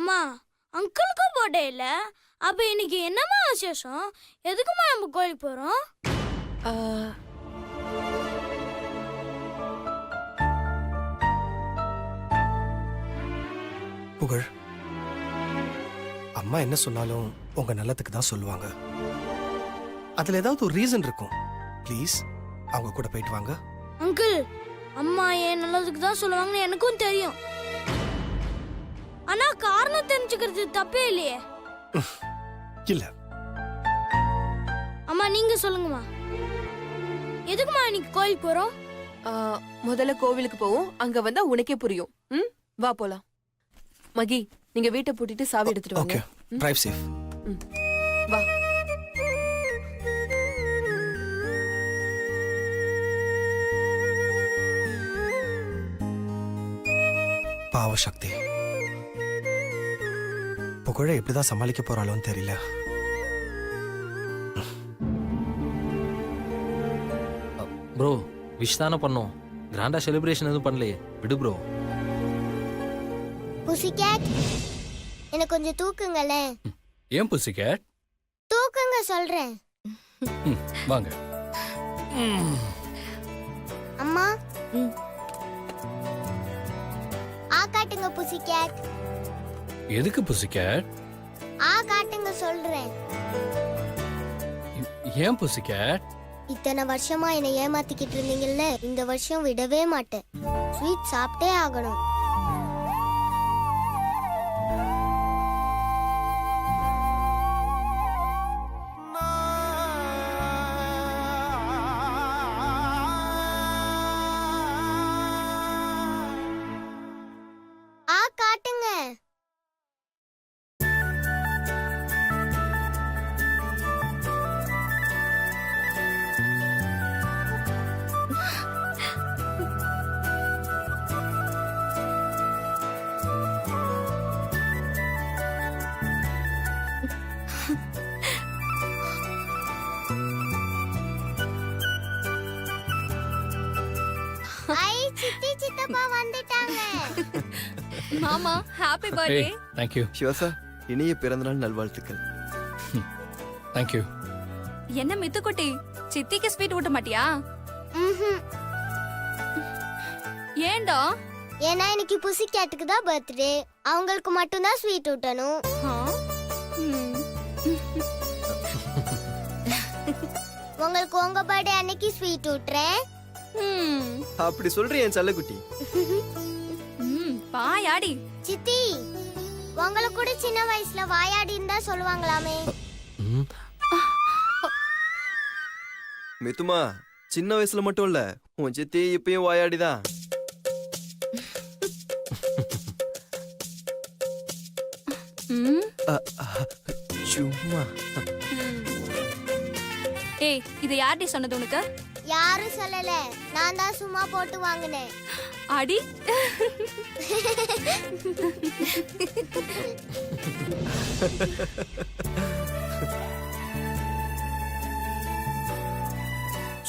அம்மா அங்கிளுக்கு பர்த்டே இல்ல, அப்ப இன்னைக்கு என்னம்மா விசேஷம்? எதுக்குமா நம்ம கோயிலுக்கு போறோம்? புகழ், அம்மா என்ன சொன்னாலும் உங்க நல்லதுக்கு தான் சொல்லுவாங்க. அதுல ஏதாவது ஒரு ரீசன் இருக்கும். ப்ளீஸ் அவங்க கூட போயிட்டு வாங்க. அங்கிள், அம்மா ஏன் நல்லதுக்கு தான் சொல்லுவாங்கன்னு எனக்கும் தெரியும். ஆனா காரணம் தெரிஞ்சுக்கிறது தப்பே இல்லையே. இல்ல, அம்மா நீங்க சொல்லுங்கம்மா, எதுக்குமா இன்னைக்கு கோயிலுக்கு போறோம்? முதல்ல கோவிலுக்கு போவோம், அங்க வந்தா உனக்கே புரியும். வா போலாம். மகி, நீங்க வீட்டை பூட்டிட்டு சாவி எடுத்துட்டு வாங்க. Okay, drive safe. வா. பாவ சக்தி, புகழை எப்படிதான் சமாளிக்க போறாளோன்னு தெரியல. ப்ரோ, விஷ் தானே பண்ணோம், கிராண்டா செலிப்ரேஷன் எதுவும் பண்ணலையே, விடு ப்ரோ. புசிகேட், எனக்கு கொஞ்சம் தூக்குங்களே. ஏன் புசிகேட்? தூக்குங்க சொல்றேன். வாங்க. அம்மா, ஆ காட்டுங்க புசிகேட். எதுக்கு புசிகேட்? ஆ காட்டுங்க சொல்றேன். ஏன் புசிகேட்? இத்தனை வருஷமா என்னை ஏமாத்திக்கிட்டு இருந்தீங்கல்ல, இந்த வருஷம் விடவே மாட்டேன். ஸ்வீட் சாப்பிட்டே ஆகணும். ஆ காட்டுங்க. ஐ, சித்தி சித்தப்பா வந்துட்டாங்க. மாமா, ஹாப்பி பர்த்டே. ஏய், thank you. சிவசா, இனிய பிறந்தநாள் நல்வாழ்த்துக்கள். Thank you. என்ன மித்துக்குட்டி, சித்திக்கு ஸ்வீட் ஊட்ட மாட்டியா? ம்ஹும். ஏண்டா? ஏன்னா இன்னைக்கு புசிகேட்டுக்கு தான் பர்த்டே, அவங்களுக்கு மட்டும் தான் ஸ்வீட் ஊட்டணும். உங்களுக்கு உங்க பர்த்டே அன்னைக்கு ஸ்வீட் ஊட்டுறேன். அப்படி சொல்றேன் என் செல்லக்குட்டி. பாயாடி. சித்தி, உங்களை கூட சின்ன வயசுல வாயாடின்னு தான் சொல்லுவாங்களாமே. மித்துமா, சின்ன வயசுல மட்டும் இல்ல, உன் சித்தி இப்பயும் வாயாடிதான். சும்மா. ஏய், இது யார்டி சொன்னது உனக்கு? யாரும் சொல்லல, நான் தான் சும்மா போட்டு வாங்கினேன். அடி.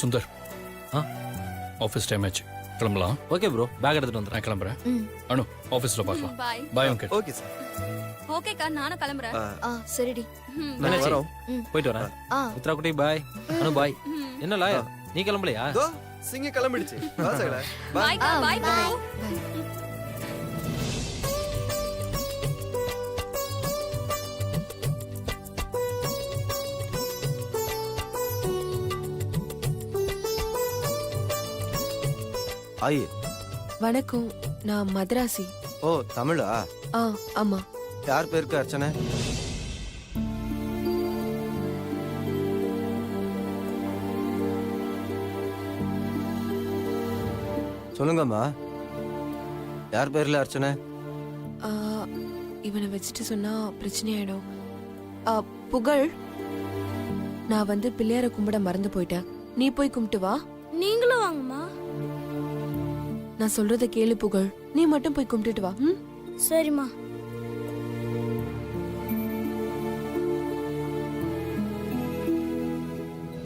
சுந்தர், ஆஃபீஸ் டைம் ஆச்சு, கிளம்பலாம். ஓகே ப்ரோ, பேக் எடுத்துட்டு வந்துடுறேன். நான் கிளம்புறேன். அனு, ஆஃபீஸ்ல பார்க்கலாம். Bye. Bye uncle. Okay sir. ஓகேக்கா, நானும் கிளம்புறேன். சரிடி. மீனாட்சி, வரோம். போயிட்டு வரேன். மித்ரா குட்டி பாய். அனு பாய். என்ன லாயர், நீ கிளம்பலையா? தோ, சிங்க கிளம்பிடுச்சு. வா சகல. பாய் பாய் பாய். ஆயே. வணக்கம், நான் மதராசி. ஓ, தமிழா? ஆமா. யார் பேருக்கு அர்ச்சனை? சொல்லுங்கம்மா, யார் பேர்ல அர்ச்சனை? இவனை வச்சுட்டு சொன்னா பிரச்சனை ஆயிடும். புகழ், நான் வந்து பிள்ளையார கும்பிட மறந்து போயிட்டேன், நீ போய் கும்பிட்டு வா. நீங்களும் வாங்கம்மா. நான் சொல்றத கேளு புகழ், நீ மட்டும் போய் கும்பிட்டுட்டு வா. சரிம்மா.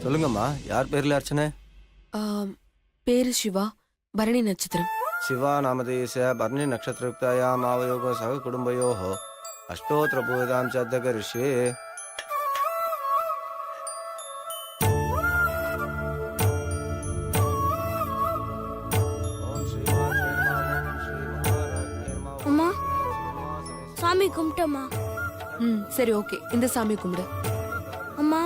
சொல்லுங்கம்மா, யார் பேர்ல அர்ச்சனை? பேரு சிவா, பரணி நட்சத்திரம். சிவா நாமதேச பர்ணி நக்ஷத்ருக்தாயாம் ஆவயோக சக குடும்பயோஹ अष्टोत्र पूजां च अद्य करिष्ये। அம்மா சாமி கும்பிட்டம்மா. ம் சரி ஓகே, இந்த சாமி கும்பிடு. அம்மா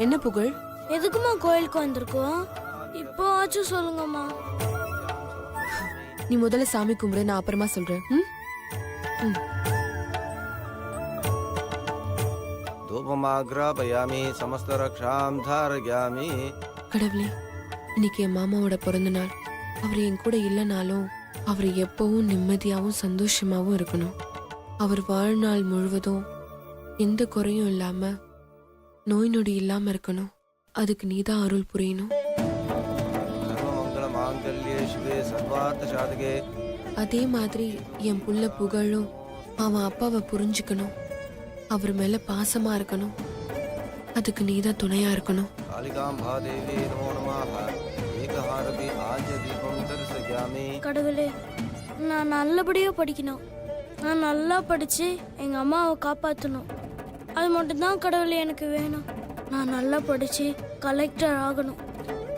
என்ன புகழ்? எதுக்குமா கோயிலுக்கு வந்திருக்கோம்? இப்போ ஆச்சும் சொல்லுங்கம்மா. நீ முதல்ல சாமி கும்பிடு, நான் அப்புறமா சொல்றேன். ம்? ம். धूपमाग्रापयामि समस्त रक्षां धारयामि। கடவுளே, இன்னைக்கு என் மாமாவோட பிறந்த நாள். அவர் என் கூட இல்லைனாலும் அவர் எப்பவும் நிம்மதியாகவும் சந்தோஷமாவும் இருக்கணும். அவர் வாழ்நாள் முழுவதும் எந்த குறையும் இல்லாம நோய் நொடி இல்லாம இருக்கணும். அதுக்கு நீதான் அருள் புரியணும். सर्वमङ्गलमाङ्गल्ये शिवे सर्वार्थसाधके। அதே மாதிரி என் புள்ள புகழும் அவன் அப்பாவை புரிஞ்சுக்கணும். அவர் மேல பாசமா இருக்கணும். அதுக்கு நீதான் துணையா இருக்கணும். कालिकाम्भादेवी नमो नमः। एकहारति आज्यदीपं दर्शयामि। கடவுளே, நான் நல்லபடியா படிக்கணும். நான் நல்லா படிச்சு எங்க அம்மாவை காப்பாற்றணும். அது மட்டும்தான் கடவுளே எனக்கு வேணும். நான் நல்லா படிச்சு கலெக்டர் ஆகணும்.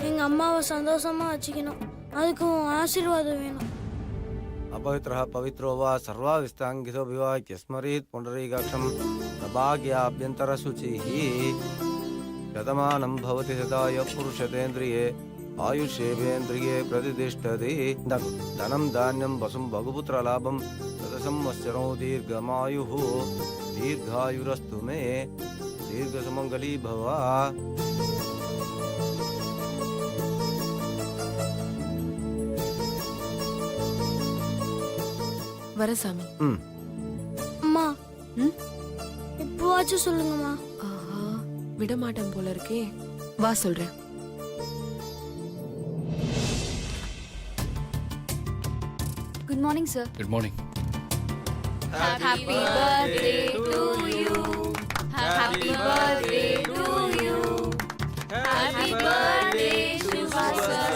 எங்க அம்மாவை சந்தோஷமா வச்சுக்கணும். அதுக்கு உன் ஆசீர்வாதம் வேணும். अपवित्रः पवित्रो वा सर्वाविस्ताङ्गितो विवाह्य स्मरेत् पुण्डरीकाक्षं प्रभाग्याभ्यन्तरशुचिः। शतमानं भवति सदाय पुरुषतेन्द्रिये आयुष्येवेन्द्रिये प्रतिष्ठति। धनं धान्यं वसुं भगुपुत्रलाभं तदसंवत्सरो दीर्घमायुः। दीर्घायुरस्तु मे दीर्घसुमङ्गली भव। வர சாமி. அம்மா ம்? இப்போவாச்சும் சொல்லுங்கம்மா. ஆஹா, விட மாட்டேன் போல இருக்கே. வா சொல்றேன். Good morning, sir. Good morning. Happy birthday to you. Happy birthday to you. Happy birthday, Shiva sir.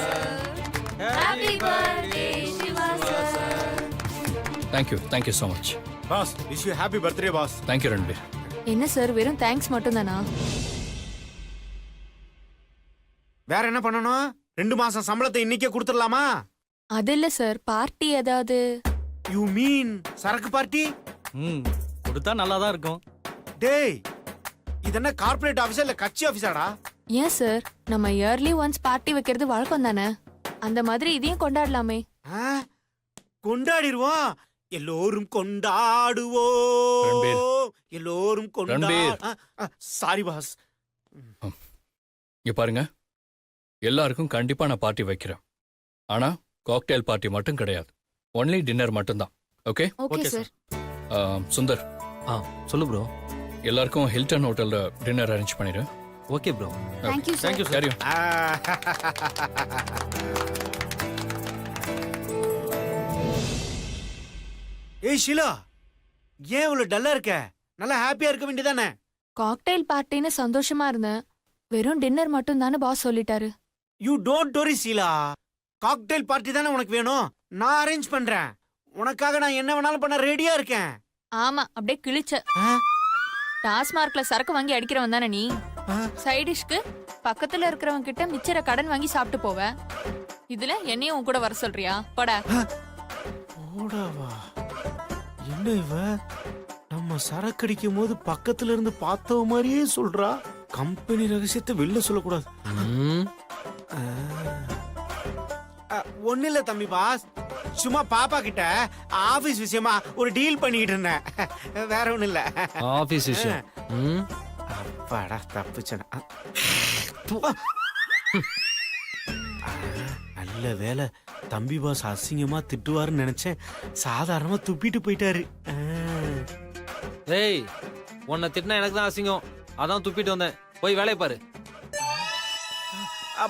Happy birthday, Shiva sir. Thank you so much. Boss wish you happy birthday boss. Thank you Ranbir. என்ன sir வெறும் thanks மட்டும் தானா? வேற என்ன பண்ணணும்? 2 மாசம் சம்பளத்தை இன்னைக்கே கொடுத்துடலாமா? அது இல்ல சார், பார்ட்டி ஏதாவது. யூ மீன் சரக்கு பார்ட்டி? கொடுத்தா நல்லா தான் இருக்கும். டேய், இது என்ன கார்ப்பரேட் ஆபீஸா இல்ல கட்சி ஆபீஸாடா? ஏன் சார், நம்ம இயர்லி ஒன்ஸ் பார்ட்டி வைக்கிறது வழக்கம் தானே. அந்த மாதிரி இதையும் கொண்டாடலாமே. கொண்டாடிடுவோம். எல்லோரும் கொண்டாடுவோம். எல்லோரும் சாரி பாஸ். இங்க பாருங்க, எல்லாருக்கும் கண்டிப்பா நான் பார்ட்டி வைக்கிறேன். ஆனா காக்டெயில் பார்ட்டி மட்டும் கிடையாது. ஒன்லி டின்னர் மட்டும்தான். Okay okay sir. சுந்தர், சொல்லு ப்ரோ. எல்லாருக்கும் ஹில்டன் ஹோட்டல்ல டின்னர் அரேஞ்ச் பண்ணிடு. Okay bro. Thank you, sir. Carry on. ஏய் ஷீலா, ஏன் இவ்வளவு டல்லா இருக்க? நல்லா ஹாப்பியா இருக்க வேண்டியதானே? காக்டெயில் பார்ட்டின்னு சந்தோஷமா இருந்தேன். வெறும் டின்னர் மட்டும் தானே பாஸ் சொல்லிட்டாரு. You don't worry Sheila. Cocktail party தானே உனக்கு வேணும். நான் அரேஞ்ச் பண்றேன். உனக்காக நான் என்ன வேணாலும் பண்ண ரெடியா இருக்கேன். ஆமா, அப்படியே கிழிச்ச. டாஸ்மார்க்ல சரக்கு வாங்கி அடிக்கிறவன் தானே நீ. சைடிஷ்க்கு பக்கத்துல இருக்கிறவங்க கிட்ட மிச்சர கடன் வாங்கி சாப்பிட்டு போவ. இதுல என்னையும் உன் கூட வர சொல்றியா? போடா. போடாவா? என்ன இவ நம்ம சரக்கு அடிக்கும் போது பக்கத்துல இருந்து பார்த்தவ மாதிரியே சொல்றா. கம்பெனி ரகசியத்தை வெளில சொல்லக்கூடாது. ஒண்ணு இல்ல தம்பி பாஸ், சும்மா பாப்பா கிட்ட ஆபீஸ் விஷயமா ஒரு டீல் பண்ணிட்டு இருந்தேன். வேற ஒண்ணு இல்ல. ஆபீஸ் விஷயம். அப்பாடா தப்புச்சனா. நல்ல வேலை, தம்பி பாஸ் அசிங்கமா திட்டுவாருன்னு நினைச்சேன். சாதாரணமா துப்பிட்டு போயிட்டாரு. ஏய், உன்னை திட்டினா எனக்கு தான் அசிங்கம். அதான் துப்பிட்டு வந்தேன். போய் வேலையை பாரு.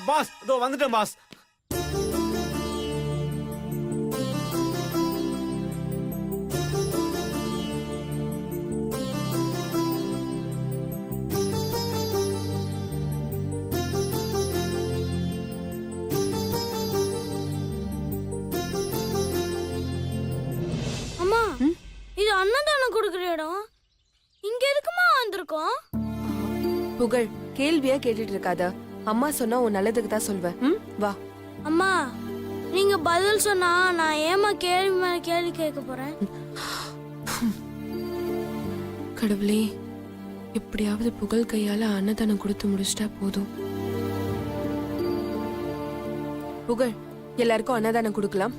பாஸ் இதோ வந்துட்டேன் பாஸ். ஒரு இடம் இங்க எதுக்குமா வந்திருக்கோம்? புகழ், கேள்வியா கேட்டுட்டு இருக்காத. அம்மா சொன்னா உன் நல்லதுக்கு தான் சொல்வேன். வா. அம்மா நீங்க பதில் சொன்னா நான் ஏமா கேள்வி மேல கேள்வி கேட்க போறேன்? கடவுளே, எப்படியாவது புகழ் கையால அன்னதானம் கொடுத்து முடிச்சிட்டா போதும். புகழ், எல்லாருக்கும் அன்னதானம் கொடுக்கலாம்.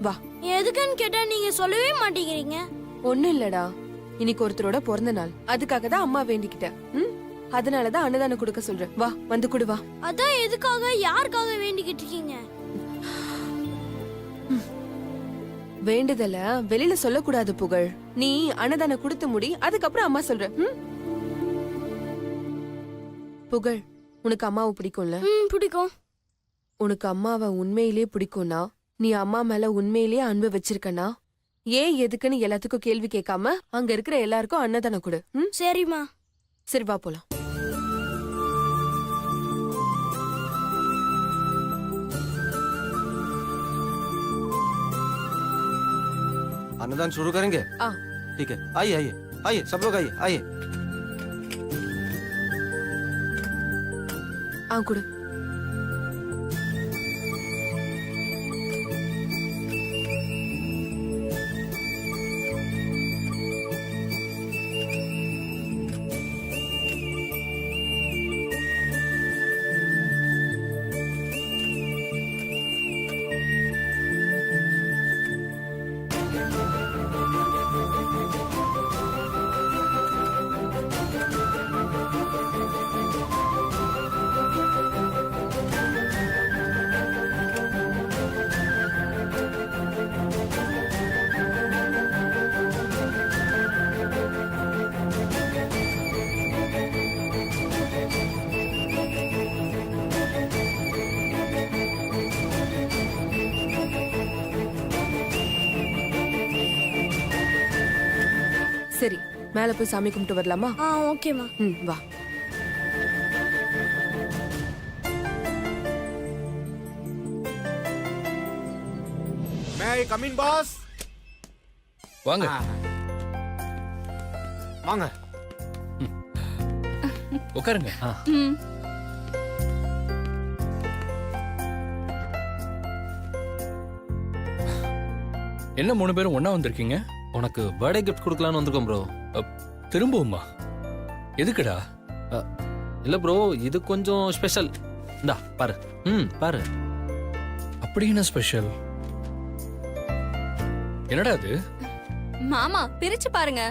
வா. எதுக்குன்னு கேட்டா நீங்க சொல்லவே மாட்டேங்கிறீங்க. ஒண்ணும் இல்லடா, இன்னைக்கு ஒருத்தரோட பிறந்த நாள், அதுக்காக தான் அம்மா வேண்டிக்கிட்டேன். அதனாலதான் அன்னதானம் கொடுக்க சொல்றேன். வா, வந்து கொடு வா. அதான் எதுக்காக யாருக்காக வேண்டிக்கிட்டு இருக்கீங்க? வேண்டுதல வெளியில சொல்லக்கூடாது புகழ். நீ அன்னதானம் கொடுத்து முடி, அதுக்கப்புறம் அம்மா சொல்றேன். புகழ், உனக்கு அம்மாவை பிடிக்கும்ல? பிடிக்கும். உனக்கு அம்மாவை உண்மையிலேயே பிடிக்கும்னா, நீ அம்மா மேல உண்மையிலேயே அன்பு வச்சிருக்கனா, ஏன் எதுக்குன்னு எல்லாத்துக்கும் கேள்வி கேட்காம அங்க இருக்கிற எல்லாருக்கும் அன்னதானம் கொடு. சரிம்மா. சரி, வா போலாம். अन्नदान शुरू करेंगे? ठीक है, आइए आइए आइए, सब लोग आइए आइए। கொடு. சரி, மேல போய் சாமி கும்பிட்டு வரலாமா? ஓகேம்மா. வா. மே ஐ கம் இன் பாஸ்? வாங்க. வாங்க. உட்காருங்க. என்ன 3 பேரும் ஒண்ணா வந்திருக்கீங்க? உனக்கு பர்த்டே கிஃப்ட் கொடுக்கலான்னு வந்திருக்கோம் ப்ரோ. திரும்பவுமா? எதுக்குடா? இல்ல ப்ரோ, இது கொஞ்சம் ஸ்பெஷல். இந்தா பாரு. பாரு. அப்படி என்ன ஸ்பெஷல்? என்னடா அது? மாமா பிரிச்சு பாருங்க.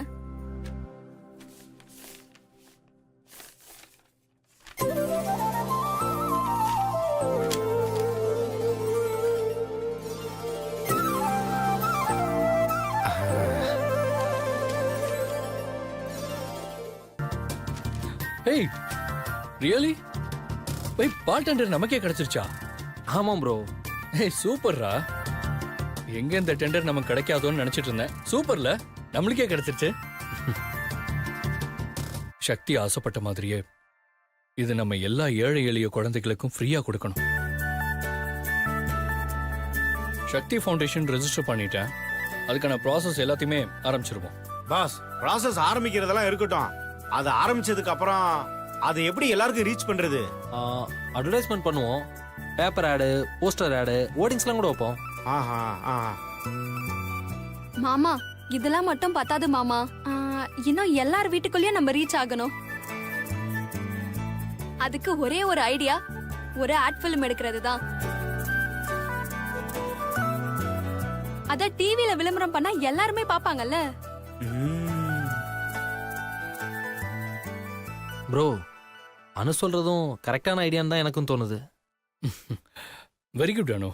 ஏய், ரியலி? போய் பார்ட்டெண்டர் நமக்கே கிடைச்சிருச்சா? ஆமாம் ப்ரோ. ஏய், சூப்பர்ரா. எங்க இந்த டெண்டர் நமக்கு கிடைக்காதோன்னு நினைச்சிட்டு இருந்தேன். சூப்பர்ல, நம்மளுக்கே கிடைச்சிருச்சு. சக்தி ஆசைப்பட்ட மாதிரியே இது நம்ம எல்லா ஏழை எளிய குழந்தைகளுக்கும் ஃப்ரீயா கொடுக்கணும். சக்தி ஃபவுண்டேஷன் ரெஜிஸ்டர் பண்ணிட்டேன். அதுக்கான ப்ராசஸ் எல்லாத்தையுமே ஆரம்பிச்சிருவோம். பாஸ், ப்ராசஸ் ஆரம்பிக்கிறதெல்லாம் இருக்கட்டும். அது ஆரம்பிச்சதுக்கு அப்புறம் அது எப்படி எல்லாருக்கும் ரீச் பண்றது? அட்வர்டைஸ்மெண்ட் பண்ணுவோம். பேப்பர் ஆடு, போஸ்டர் ஆடு, ஓர்டிங்ஸ்லாம் கூட வைப்போம். மாமா, இதெல்லாம் மட்டும் பத்தாது மாமா. இன்னும் எல்லார் வீட்டுக்குள்ளேயும் நம்ம ரீச் ஆகணும். அதுக்கு ஒரே ஒரு ஐடியா, ஒரு ஆட் ஃபிலிம் எடுக்கிறது தான். அத டிவில விளம்பரம் பண்ணா எல்லாருமே பாப்பாங்கல்ல. ப்ரோ, அனு சொல்றதும் கரெக்டான ஐடியான்னு தான் எனக்கும் தோணுது. வெரி குட் அனு,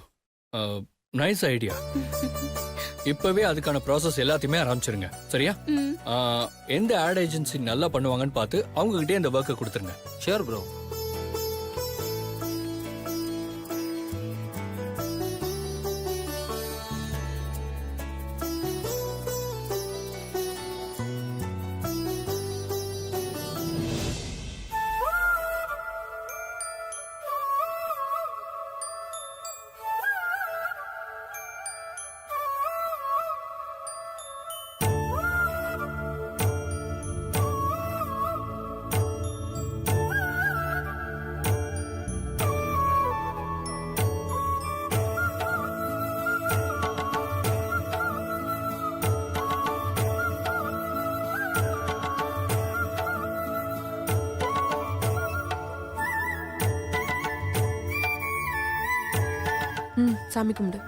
நைஸ் ஐடியா. இப்பவே அதுக்கான ப்ராசஸ் எல்லாத்தையுமே ஆரம்பிச்சிருங்க, சரியா? எந்த ஆட் ஏஜென்சி நல்லா பண்ணுவாங்கன்னு பார்த்து அவங்க கிட்டே இந்த ஒர்க்கை கொடுத்துருங்க. Sure bro. சாமி கும்பிடு.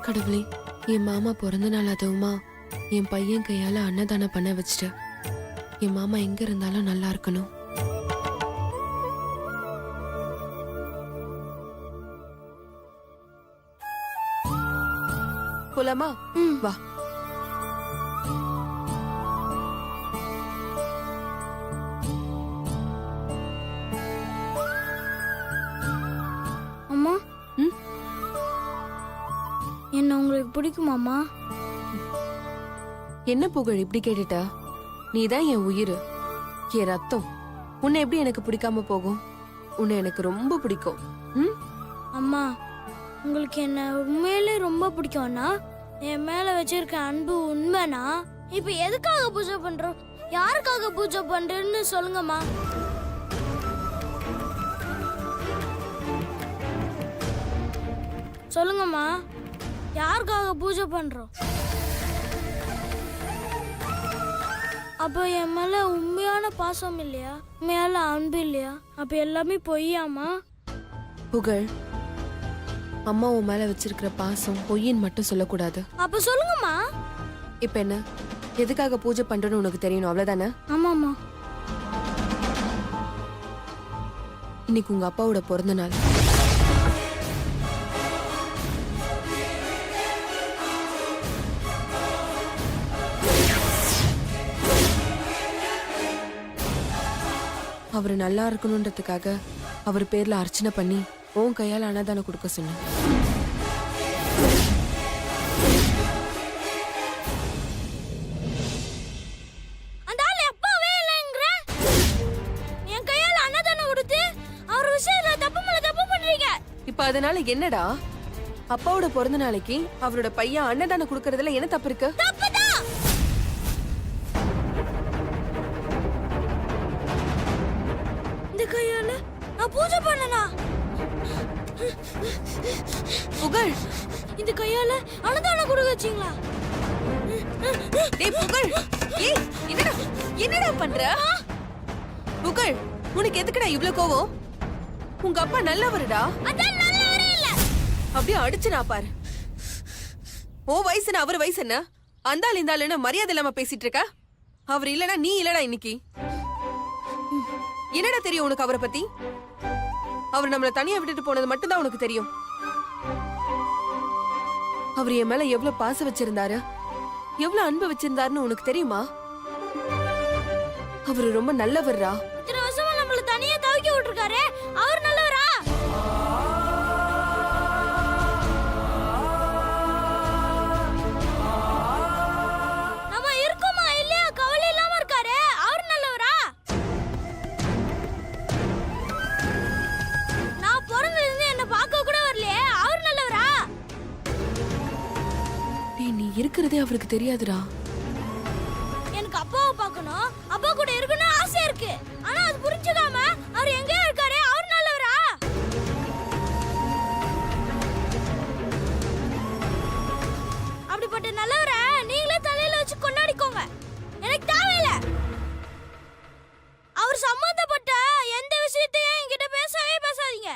கடவுளே, என் மாமா பிறந்த நாள் அதுவுமா என் பையன் கையால அன்னதானம் பண்ண வச்சுட்டு என் மாமா எங்க இருந்தாலும் நல்லா இருக்கணும். போலாமா? வா. அம்மா ம்? என்ன உங்களுக்கு பிடிக்குமாம்மா? என்ன புகழ் இப்படி கேட்டுட்டா? நீதான் என் உயிர், என் ரத்தம். உன்னை எப்படி எனக்கு பிடிக்காம போகும்? உன்னை எனக்கு ரொம்ப பிடிக்கும். ம்? அம்மா உங்களுக்கு என்ன உண்மையிலே ரொம்ப பிடிக்கும்னா, என் மேல வச்சிருக்க அன்பு உண்மைனா, இப்ப எதுக்காக பூஜை பண்றோம், யாருக்காக பூஜை பண்றேன்னு சொல்லுங்கம்மா. சொல்லுங்கம்மா, யாருக்காக பூஜை பண்றோம்? அப்ப என் மேல உண்மையான பாசம் இல்லையா, உண்மையான அன்பு இல்லையா? அப்ப எல்லாமே பொய்யாமா? புகழ், அம்மா உன் மேல வச்சிருக்கிற பாசம் பொய்யின் மட்டும் சொல்லக்கூடாது. அப்ப சொல்லுங்கம்மா. இப்ப என்ன, எதுக்காக பூஜை பண்றேன்னு உனக்கு தெரியணும், அவ்வளவுதானே? ஆமாம்மா. இன்னைக்கு உங்க அப்பாவோட பிறந்த நாள். அவர் நல்லா இருக்கணும்ன்றதுக்காக அவர் பேர்ல அர்ச்சனை பண்ணி உன் கையால அன்னதானம் கொடுக்க சொன்னேன். அந்த ஆள் எப்பவே இல்லைங்கிற, என் கையால அன்னதானம் கொடுத்து அவர் விஷயத்துல தப்பு மேல தப்பு பண்றீங்க. இப்ப அதனால என்னடா? அப்பாவோட பிறந்த நாளைக்கு அவரோட பையன் அன்னதானம் கொடுக்கறதுல என்ன தப்பு இருக்கு? தப்புதான். இந்த கையால நான் பூஜை பண்ணனா? புகழ், இந்த கையால அன்னதானம் கொடுக்க வச்சீங்களா? டேய் புகழ், ஏய் என்னடா என்னடா பண்ற? புகழ், உனக்கு எதுக்குடா இவ்ளோ கோவம்? உங்க அப்பா நல்லவருடா. அதான் நல்லவரே இல்ல. அப்படியே அடிச்சு நான் பாரு. ஓ வயசு என்ன, அவர் வயசு என்ன? அந்தாள் இந்த ஆளுன்னு மரியாதை இல்லாம பேசிட்டு இருக்க. அவர் இல்லனா நீ இல்லடா இன்னைக்கு. என்னடா தெரியும் உனக்கு அவரை பத்தி? அவர் நம்மள தனியா விட்டுட்டு போனது மட்டும்தான் உனக்கு தெரியும். அவர் என் மேல எவ்வளவு பாசம் வச்சிருந்தாரு, எவ்வளவு அன்பு வச்சிருந்தாருன்னு உனக்கு தெரியுமா? அவரு ரொம்ப நல்லவர்ரா. இத்தனை வருஷமா நம்மள தனியா தவிக்க விட்டுருக்காரு, அவர் நல்லவரா? நம்ம இருக்கோமா இல்லையா கவலை இல்லாம இருக்காரு, அவர் நல்லவரா? நான் பிறந்ததுல என்ன பார்க்க கூட வரலையே, அவர் நல்லவரா? டேய், நீ இருக்கிறதே அவருக்கு தெரியாதுடா. எனக்கு அப்பாவை பார்க்கணும், அப்பா கூட இருக்கணும் ஆசை இருக்கு. ஆனா அது புரிஞ்சுக்காம அவர் எங்கேயோ இருக்காரு, அவர் நல்லவரா? அப்படிப்பட்ட நல்லவரை நீங்களே தலையில வச்சு கொண்டாடிக்கோங்க, எனக்கு தேவையில்லை. அவர் சம்பந்தப்பட்ட எந்த விஷயத்தையும் என்கிட்ட பேசவே பேசாதீங்க.